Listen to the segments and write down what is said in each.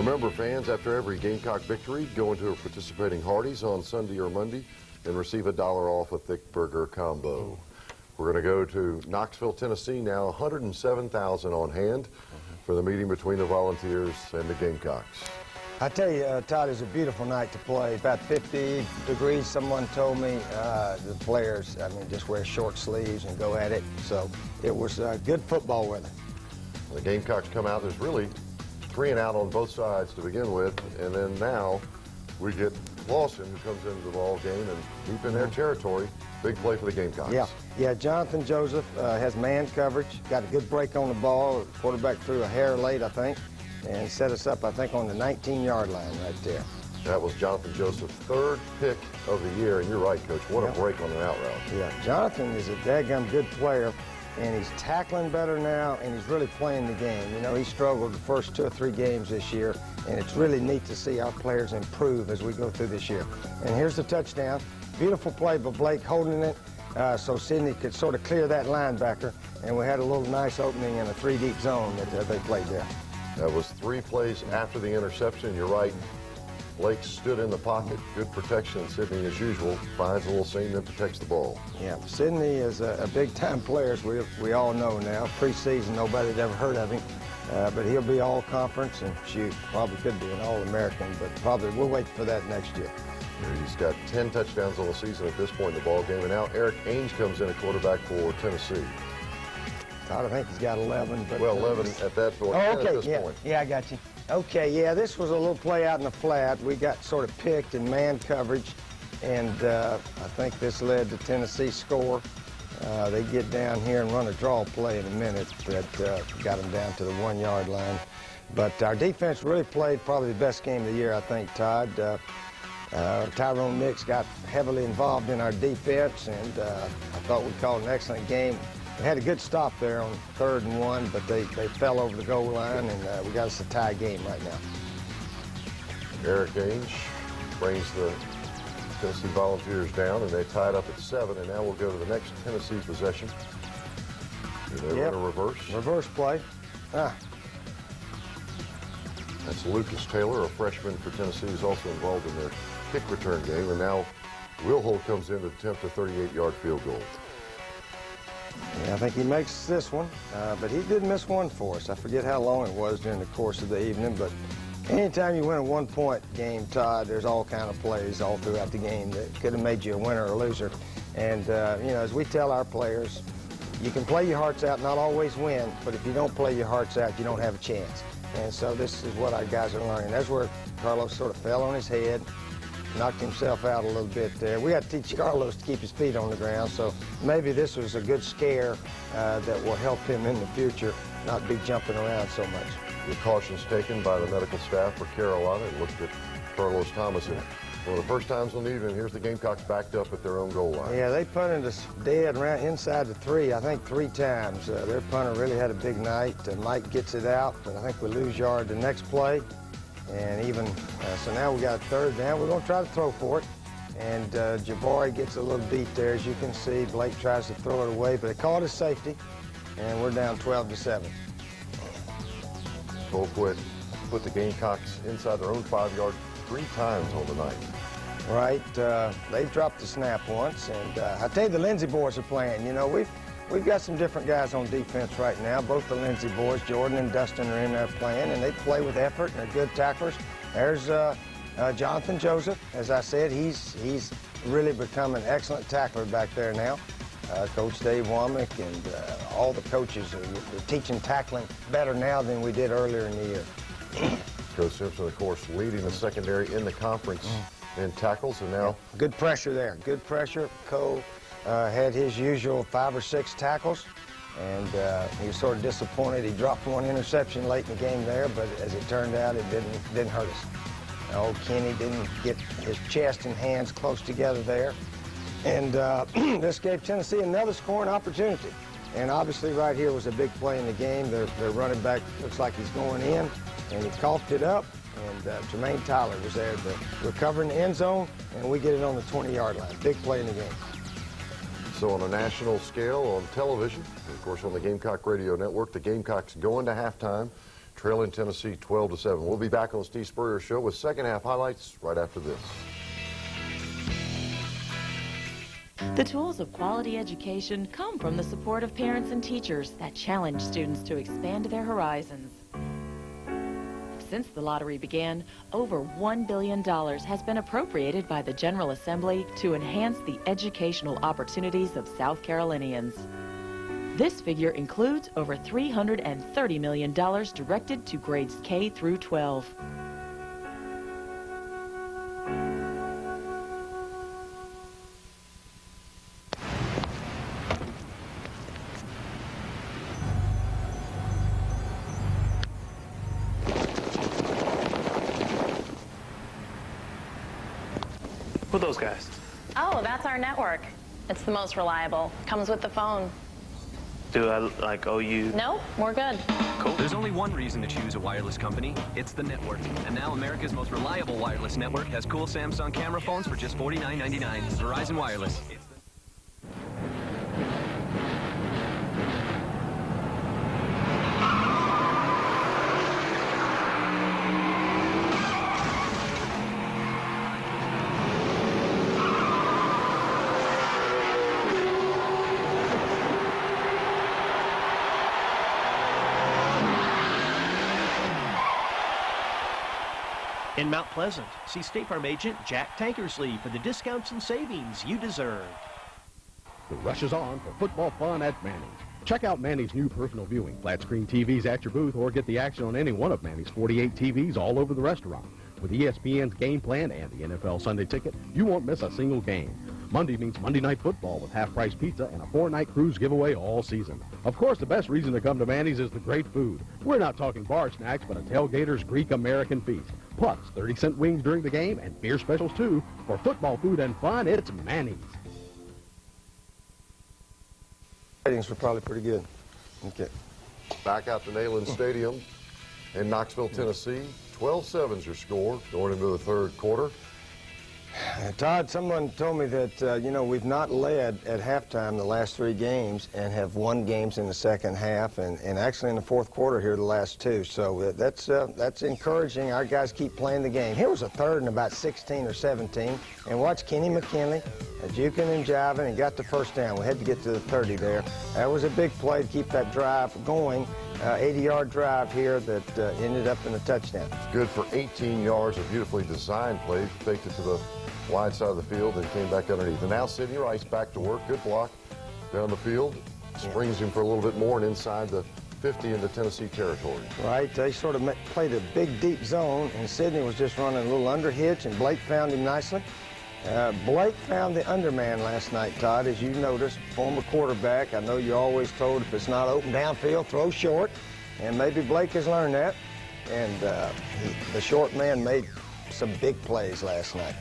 Remember, fans, after every Gamecock victory, go into a participating Hardee's on Sunday or Monday and receive $1 off a thick burger combo. We're going to go to Knoxville, Tennessee now. 107,000 on hand for the meeting between the Volunteers and the Gamecocks. I tell you, Todd, it was a beautiful night to play. About 50 degrees, someone told me. The players, I mean, just wear short sleeves and go at it. So it was good football weather. The Gamecocks come out. There's really 3 and out on both sides to begin with. And then now we get Lawson, who comes into the ball game and deep in their territory. Big play for the Gamecocks. Yeah, Jonathan Joseph has man coverage, got a good break on the ball. Quarterback threw a hair late, I think, and set us up, I think, on the 19-yard line right there. That was Jonathan Joseph's 3rd pick of the year, and you're right, Coach. What a break on an out route. Yeah, Jonathan is a daggum good player, and he's tackling better now, and he's really playing the game. You know, he struggled the first 2 or 3 games this year, and it's really neat to see our players improve as we go through this year. And here's the touchdown. Beautiful play by Blake holding it so Sidney could sort of clear that linebacker, and we had a little nice opening in a 3-deep zone that they played there. That was 3 plays after the interception. You're right. Blake stood in the pocket. Good protection. Sidney, as usual, finds a little seam and protects the ball. Yeah, Sidney is a big-time player, as we all know now. Preseason, nobody had ever heard of him. But he'll be all-conference, and shoot, probably could be an All-American, but probably we'll wait for that next year. He's got 10 touchdowns on the season at this point in the ball game, and now Eric Ainge comes in at quarterback for Tennessee. Todd, I think he's got 11. But, well, 11 at that point. Oh, okay, at this point. Yeah, I got you. Okay, yeah, this was a little play out in the flat. We got sort of picked in man coverage, and I think this led to Tennessee's score. They get down here and run a draw play in a minute that got them down to the 1-yard line. But our defense really played probably the best game of the year, I think, Todd. Tyrone Nix got heavily involved in our defense, and I thought we called an excellent game. We had a good stop there on 3rd and 1, but they fell over the goal line, and we got us a tie game right now. Eric Ainge brings the Tennessee Volunteers down, and they tied up at 7, and now we'll go to the next Tennessee possession. They're in a reverse. Reverse play. That's Lucas Taylor, a freshman for Tennessee, who's also involved in their kick return game, and now Will Holt comes in to attempt a 38-yard field goal. Yeah, I think he makes this one, but he did miss one for us. I forget how long it was during the course of the evening, but anytime you win a 1-point game, Todd, there's all kind of plays all throughout the game that could have made you a winner or a loser. And, you know, as we tell our players, you can play your hearts out, not always win, but if you don't play your hearts out, you don't have a chance. And so this is what our guys are learning. That's where Carlos sort of fell on his head, knocked himself out a little bit there. We got to teach Carlos to keep his feet on the ground, so maybe this was a good scare that will help him in the future not be jumping around so much. The cautions taken by the medical staff for Carolina looked at Carlos Thomas, and one of the first times on the evening, here's the Gamecocks backed up at their own goal line. Yeah, they punted us dead around inside the 3, I think 3 times. Their punter really had a big night. Mike gets it out, but I think we lose yard the next play. And even, so now we got a 3rd down. We're going to try to throw for it. And Jabari gets a little beat there, as you can see. Blake tries to throw it away, but they called it safety, and we're down 12-7. Colquitt put the Gamecocks inside their own 5-yard 3 times on the night. Right. They dropped the snap once, and I tell you, the Lindsay boys are playing. You know, we've got some different guys on defense right now. Both the Lindsay boys, Jordan and Dustin, are in there playing, and they play with effort and they're good tacklers. There's Jonathan Joseph. As I said, he's really become an excellent tackler back there now. Coach Dave Womack and all the coaches are teaching tackling better now than we did earlier in the year. Coach Simpson, of course, leading the secondary in the conference in tackles, and now... Good pressure there. Good pressure. Cole had his usual 5 or 6 tackles, and he was sort of disappointed. He dropped one interception late in the game there, but as it turned out, it didn't hurt us. Old Kenny didn't get his chest and hands close together there. And this gave Tennessee another scoring opportunity. And obviously right here was a big play in the game. Their running back looks like he's going in, and he coughed it up. And Jermaine Tyler was there to recover in the end zone, and we get it on the 20-yard line. Big play in the game. So on a national scale, on television, of course on the Gamecock Radio Network, the Gamecocks go into halftime trailing Tennessee 12-7. We'll be back on the Steve Spurrier Show with second half highlights right after this. The tools of quality education come from the support of parents and teachers that challenge students to expand their horizons. Since the lottery began, over $1 billion has been appropriated by the General Assembly to enhance the educational opportunities of South Carolinians. This figure includes over $330 million directed to grades K through 12. Who are those guys? Oh, that's our network. It's the most reliable. Comes with the phone. Do I, owe you? No, we're good. Cool. There's only one reason to choose a wireless company. It's the network. And now America's most reliable wireless network has cool Samsung camera phones for just $49.99. Verizon Wireless. In Mount Pleasant, see State Farm agent Jack Tankersley for the discounts and savings you deserve. The rush is on for football fun at Manny's. Check out Manny's new personal viewing, flat screen TVs at your booth, or get the action on any one of Manny's 48 TVs all over the restaurant. With ESPN's game plan and the NFL Sunday ticket, you won't miss a single game. Monday means Monday Night Football with half-price pizza and a 4-night cruise giveaway all season. Of course, the best reason to come to Manny's is the great food. We're not talking bar snacks, but a tailgater's Greek-American feast. Plus, 30-cent wings during the game and beer specials, too. For football food and fun, it's Manny's. Ratings were probably pretty good. Okay. Back out to Neyland Stadium in Knoxville, Tennessee. 12-7's your score going into the third quarter. Todd, someone told me that, we've not led at halftime the last 3 games and have won games in the second half and actually in the fourth quarter here the last 2. So that's encouraging. Our guys keep playing the game. Here was a third and about 16 or 17. And watch Kenny McKinley juking and jiving and got the first down. We had to get to the 30 there. That was a big play to keep that drive going. 80-yard drive here that ended up in a touchdown. Good for 18 yards, a beautifully designed play. Faked it to the wide side of the field and came back underneath. And now Sidney Rice back to work. Good block down the field. Springs him for a little bit more and inside the 50 into Tennessee territory. Right. They sort of played a big, deep zone, and Sidney was just running a little under hitch, and Blake found him nicely. Blake found the underman last night, Todd, as you noticed, former quarterback. I know you're always told if it's not open downfield, throw short, and maybe Blake has learned that. And the short man made some big plays last night.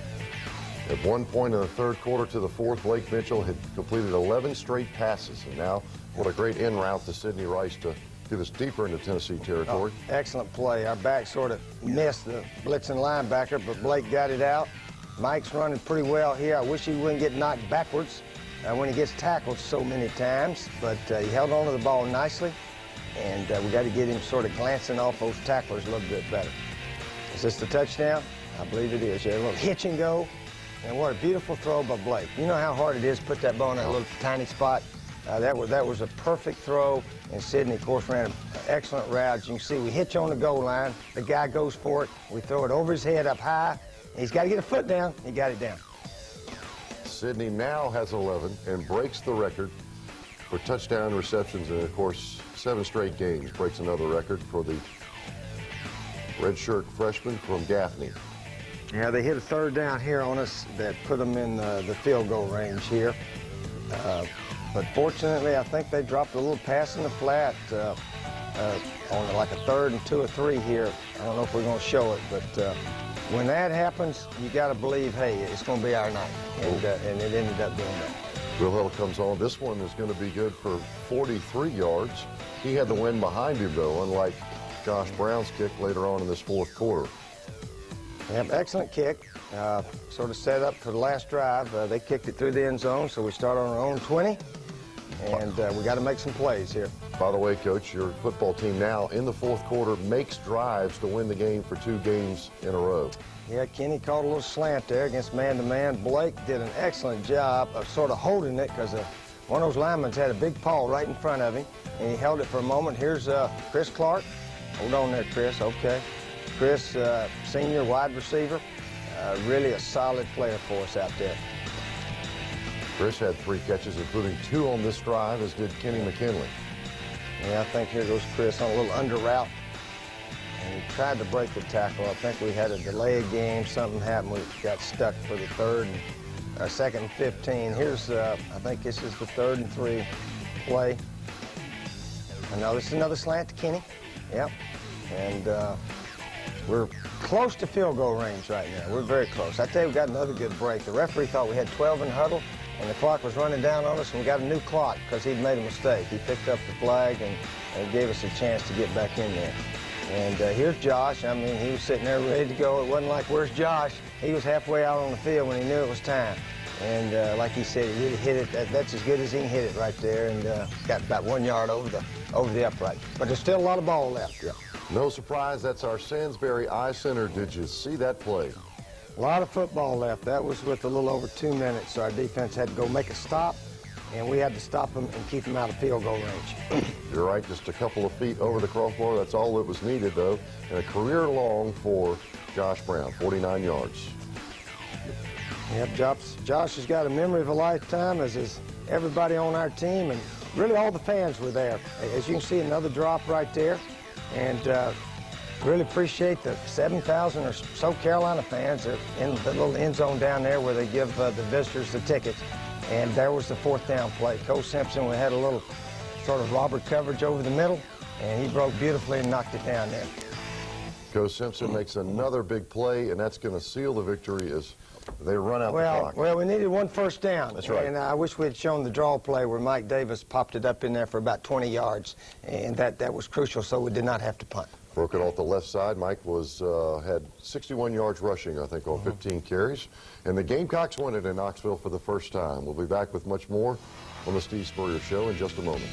At one point in the third quarter to the fourth, Blake Mitchell had completed 11 straight passes. And now, what a great en route to Sidney Rice to get us deeper into Tennessee territory. Oh, excellent play. Our back sort of missed the blitzing linebacker, but Blake got it out. Mike's running pretty well here. I wish he wouldn't get knocked backwards when he gets tackled so many times, but he held on to the ball nicely, and we got to get him sort of glancing off those tacklers a little bit better. Is this the touchdown? I believe it is. Yeah, a little hitch and go, and what a beautiful throw by Blake. You know how hard it is to put that ball in that little tiny spot? That was a perfect throw, and Sidney, of course, ran an excellent route. As you can see, we hitch on the goal line. The guy goes for it. We throw it over his head up high. He's got to get a foot down. He got it down. Sidney now has 11 and breaks the record for touchdown receptions in, of course, 7 straight games. Breaks another record for the redshirt freshman from Gaffney. Yeah, they hit a third down here on us that put them in the field goal range here. But fortunately, I think they dropped a little pass in the flat on like a 3rd and 2 or 3 here. I don't know if we're going to show it, but when that happens, you got to believe, hey, it's going to be our night, and it ended up being that. Will Hill comes on. This one is going to be good for 43 yards. He had the wind behind him, though, unlike Josh Brown's kick later on in this fourth quarter. Yep, excellent kick. Sort of set up for the last drive. They kicked it through the end zone, so we start on our own 20. and we got to make some plays here. By the way, Coach, your football team now in the fourth quarter makes drives to win the game for 2 games in a row. Yeah, Kenny caught a little slant there against man-to-man. Blake did an excellent job of sort of holding it because one of those linemen had a big paw right in front of him, and he held it for a moment. Here's Chris Clark. Hold on there, Chris. Okay. Chris, senior wide receiver, really a solid player for us out there. Chris had 3 catches, including 2 on this drive, as did Kenny McKinley. Yeah, I think here goes Chris on a little under route. And he tried to break the tackle. I think we had a delay game. Something happened. We got stuck for the second and 15. Here's, I think this is the 3rd and 3 play. I know this is another slant to Kenny. Yep. And we're close to field goal range right now. We're very close. I tell you, we got another good break. The referee thought we had 12 in huddle, and the clock was running down on us, and we got a new clock because he'd made a mistake. He picked up the flag and gave us a chance to get back in there. And here's Josh. I mean, he was sitting there ready to go. It wasn't like, where's Josh? He was halfway out on the field when he knew it was time. And like he said, he really hit it. That's as good as he can hit it right there, and got about 1 yard over the upright. But there's still a lot of ball left. Yeah. No surprise, that's our Sandsbury Eye Center. Did you see that play? A lot of football left. That was with a little over 2 minutes, so our defense had to go make a stop, and we had to stop them and keep them out of field goal range. You're right, just a couple of feet over the crossbar. That's all that was needed, though. And a career long for Josh Brown, 49 yards. Yep, Josh has got a memory of a lifetime, as is everybody on our team, and really all the fans were there. As you can see, another drop right there. And really appreciate the 7,000 or so Carolina fans that are in the little end zone down there where they give the visitors the tickets. And there was the 4th down play. Coach Simpson, we had a little sort of robber coverage over the middle, and he broke beautifully and knocked it down there. Coach Simpson makes another big play, and that's going to seal the victory as they run out the clock. Well, we needed 1 first down. That's right. And I wish we had shown the draw play where Mike Davis popped it up in there for about 20 yards, and that was crucial, so we did not have to punt. Broke it off the left side. Mike had 61 yards rushing, I think, on 15 carries. And the Gamecocks won it in Knoxville for the first time. We'll be back with much more on the Steve Spurrier Show in just a moment.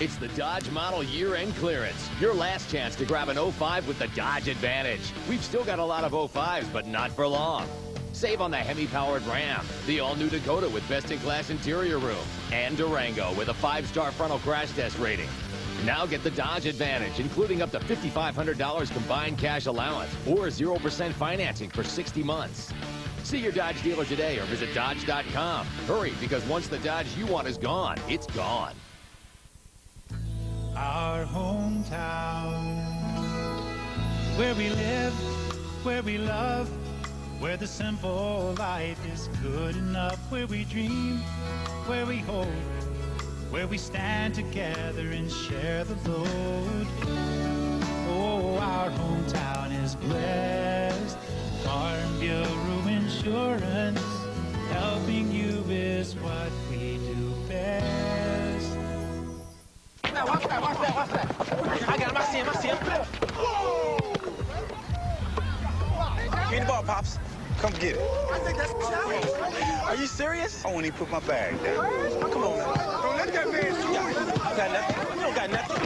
It's the Dodge Model Year-End Clearance. Your last chance to grab an 05 with the Dodge Advantage. We've still got a lot of 05s, but not for long. Save on the Hemi-powered Ram, the all-new Dakota with best-in-class interior room, and Durango with a 5-star frontal crash test rating. Now get the Dodge Advantage, including up to $5,500 combined cash allowance or 0% financing for 60 months. See your Dodge dealer today or visit Dodge.com. Hurry, because once the Dodge you want is gone, it's gone. Our hometown, where we live, where we love, where the simple life is good enough, where we dream, where we hope, where we stand together and share the load. Oh, our hometown is blessed. Farm Bureau Insurance, helping you is what we do best. Watch that, watch that, watch that. I got him, I see him. Give me the ball, Pops. Come get it. I think that's a challenge. Are you serious? I won't even put my bag down. Come on now. Don't let that man shoot you. I got nothing. You don't got nothing.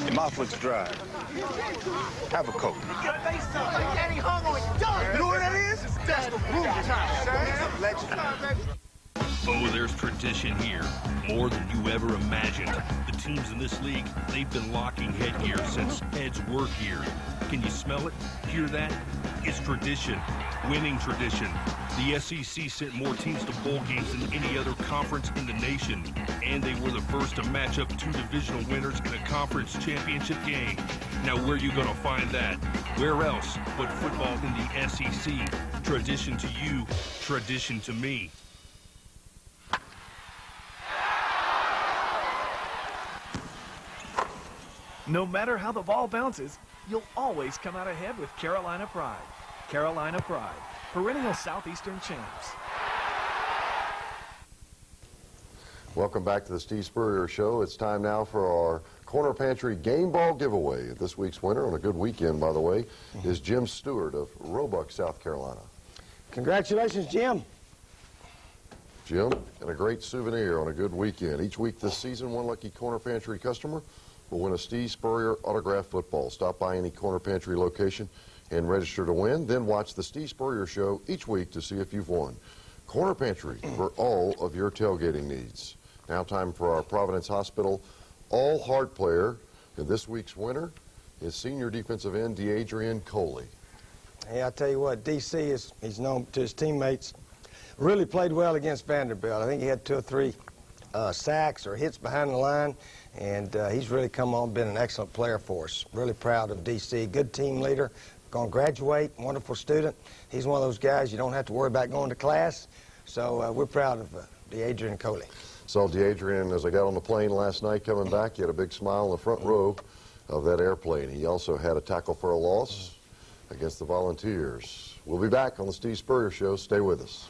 Your mouth looks dry. Have a Coke. Daddy hung on you. You know what that is? That's the room time, legend. Oh, there's tradition here, more than you ever imagined. The teams in this league, they've been locking headgear since Ed's work here. Can you smell it? Hear that? It's tradition, winning tradition. The SEC sent more teams to bowl games than any other conference in the nation, and they were the first to match up 2 divisional winners in a conference championship game. Now, where are you going to find that? Where else but football in the SEC? Tradition to you, tradition to me. No matter how the ball bounces, you'll always come out ahead with Carolina Pride. Carolina Pride, perennial Southeastern champs. Welcome back to the Steve Spurrier Show. It's time now for our Corner Pantry Game Ball Giveaway. This week's winner, on a good weekend, by the way, is Jim Stewart of Roebuck, South Carolina. Congratulations, Jim. Jim, and a great souvenir on a good weekend. Each week this season, one lucky Corner Pantry customer will win a Steve Spurrier autographed football. Stop by any Corner Pantry location and register to win. Then watch the Steve Spurrier Show each week to see if you've won. Corner Pantry for all of your tailgating needs. Now time for our Providence Hospital all-heart player. And this week's winner is senior defensive end DeAdrian Coley. Hey, I tell you what, DC he's known to his teammates. Really played well against Vanderbilt. I think he had 2 or 3 sacks or hits behind the line, and he's really come on, been an excellent player for us. Really proud of DC. Good team leader. Going to graduate, wonderful student. He's one of those guys you don't have to worry about going to class. So we're proud of DeAdrian Coley. Saw DeAdrian as I got on the plane last night coming back. He had a big smile in the front row of that airplane. He also had a tackle for a loss against the Volunteers. We'll be back on the Steve Spurrier Show. Stay with us.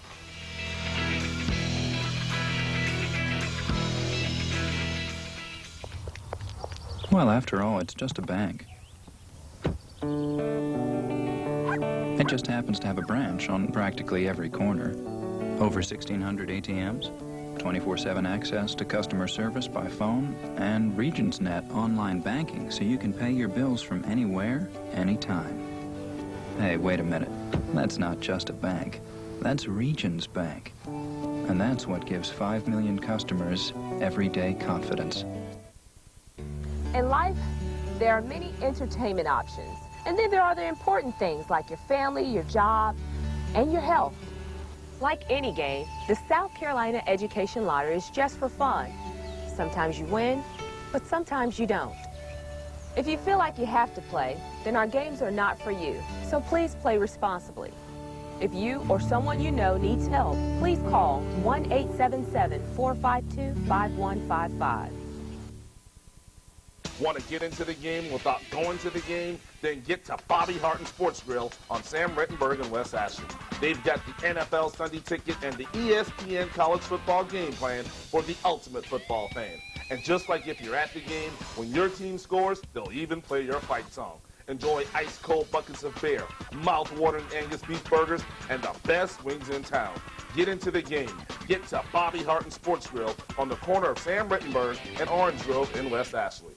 Well, after all, it's just a bank. It just happens to have a branch on practically every corner. Over 1,600 ATMs, 24/7 access to customer service by phone, and RegionsNet online banking so you can pay your bills from anywhere, anytime. Hey, wait a minute. That's not just a bank. That's Regions Bank. And that's what gives 5 million customers everyday confidence. In life, there are many entertainment options. And then there are the important things like your family, your job, and your health. Like any game, the South Carolina Education Lottery is just for fun. Sometimes you win, but sometimes you don't. If you feel like you have to play, then our games are not for you. So please play responsibly. If you or someone you know needs help, please call 1-877-452-5155. Want to get into the game without going to the game? Then get to Bobby Harton Sports Grill on Sam Rittenberg and West Ashley. They've got the NFL Sunday Ticket and the ESPN College Football Game Plan for the ultimate football fan. And just like if you're at the game, when your team scores, they'll even play your fight song. Enjoy ice-cold buckets of beer, mouth-watering Angus beef burgers, and the best wings in town. Get into the game. Get to Bobby Harton Sports Grill on the corner of Sam Rittenberg and Orange Grove in West Ashley.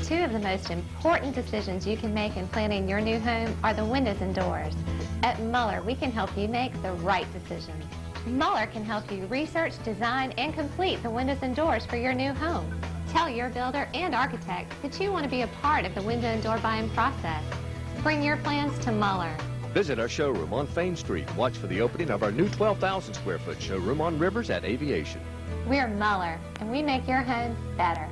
2 of the most important decisions you can make in planning your new home are the windows and doors. At Muller, we can help you make the right decision. Muller can help you research, design, and complete the windows and doors for your new home. Tell your builder and architect that you want to be a part of the window and door buying process. Bring your plans to Muller. Visit our showroom on Fane Street. Watch for the opening of our new 12,000 square foot showroom on Rivers at Aviation. We're Muller, and we make your home better.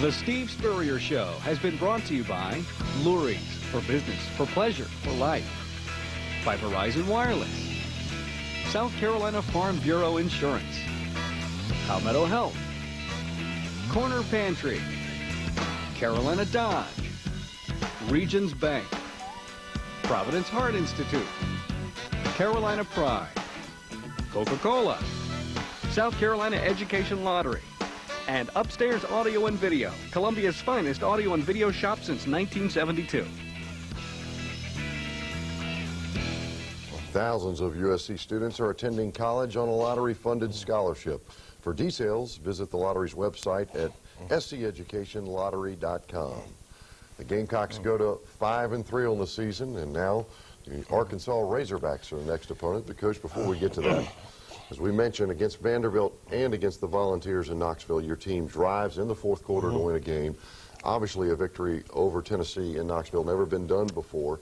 The Steve Spurrier Show has been brought to you by Lurie's, for business, for pleasure, for life. By Verizon Wireless. South Carolina Farm Bureau Insurance. Palmetto Health. Corner Pantry. Carolina Dodge. Regions Bank. Providence Heart Institute. Carolina Pride. Coca-Cola. South Carolina Education Lottery. And Upstairs Audio and Video, Columbia's finest audio and video shop since 1972. Thousands of USC students are attending college on a lottery-funded scholarship. For details, visit the lottery's website at sceducationlottery.com. The Gamecocks go to 5-3 on the season, and now the Arkansas Razorbacks are the next opponent. But, Coach, before we get to that, as we mentioned, against Vanderbilt and against the Volunteers in Knoxville, your team drives in the fourth quarter to win a game. Obviously, a victory over Tennessee in Knoxville, never been done before.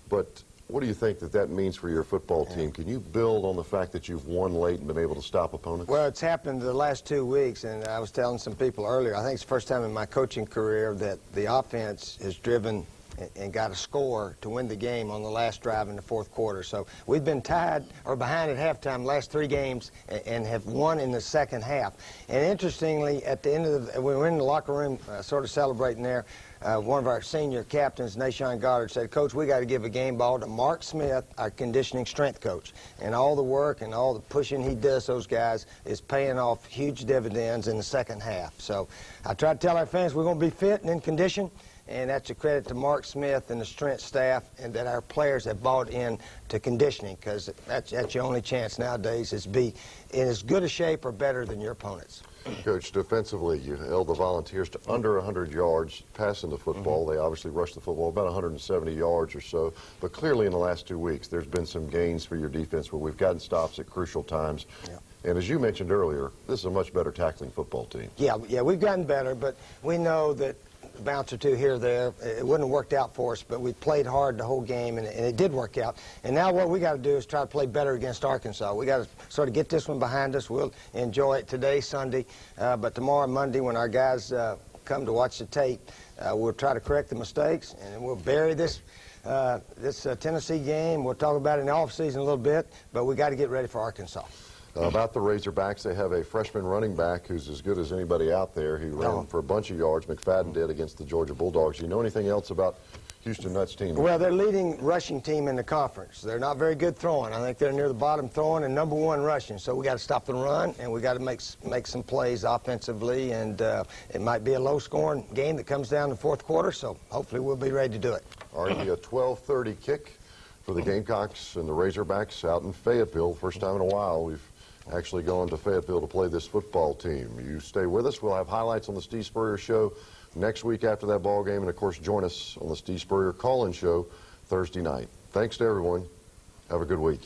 But what do you think that means for your football team? Can you build on the fact that you've won late and been able to stop opponents? Well, it's happened the last 2 weeks, and I was telling some people earlier, I think it's the first time in my coaching career that the offense has driven and got a score to win the game on the last drive in the fourth quarter. So we've been tied or behind at halftime the last 3 games and have won in the second half. And interestingly, at the end of we were in the locker room sort of celebrating there. One of our senior captains, Nashawn Goddard, said, "Coach, we got to give a game ball to Mark Smith, our conditioning strength coach. And all the work and all the pushing he does those guys is paying off huge dividends in the second half." So I try to tell our fans we're going to be fit and in condition, and that's a credit to Mark Smith and the strength staff, and that our players have bought in to conditioning, because that's your only chance nowadays, is be in as good a shape or better than your opponents. Coach, defensively, you held the Volunteers to under 100 yards passing the football. They obviously rushed the football about 170 yards or so. But clearly in the last 2 weeks, there's been some gains for your defense where we've gotten stops at crucial times. Yeah. And as you mentioned earlier, this is a much better tackling football team. Yeah, we've gotten better, but we know that a bounce or two here or there, it wouldn't have worked out for us, but we played hard the whole game, and it did work out. And now what we got to do is try to play better against Arkansas. We got to sort of get this one behind us. We'll enjoy it today, Sunday, but tomorrow, Monday, when our guys come to watch the tape, we'll try to correct the mistakes, and we'll bury this Tennessee game. We'll talk about it in the offseason a little bit, but we got to get ready for Arkansas. About the Razorbacks, they have a freshman running back who's as good as anybody out there. He ran for a bunch of yards. McFadden did against the Georgia Bulldogs. Do you know anything else about Houston Nutt's team? Well, they're leading rushing team in the conference. They're not very good throwing. I think they're near the bottom throwing and #1 rushing. So we got to stop the run, and we got to make some plays offensively. And it might be a low-scoring game that comes down in the fourth quarter. So hopefully we'll be ready to do it. Already a 12:30 kick for the Gamecocks and the Razorbacks out in Fayetteville. First time in a while we've actually gone to Fayetteville to play this football team. You stay with us. We'll have highlights on the Steve Spurrier Show next week after that ball game. And, of course, join us on the Steve Spurrier call-in show Thursday night. Thanks to everyone. Have a good week.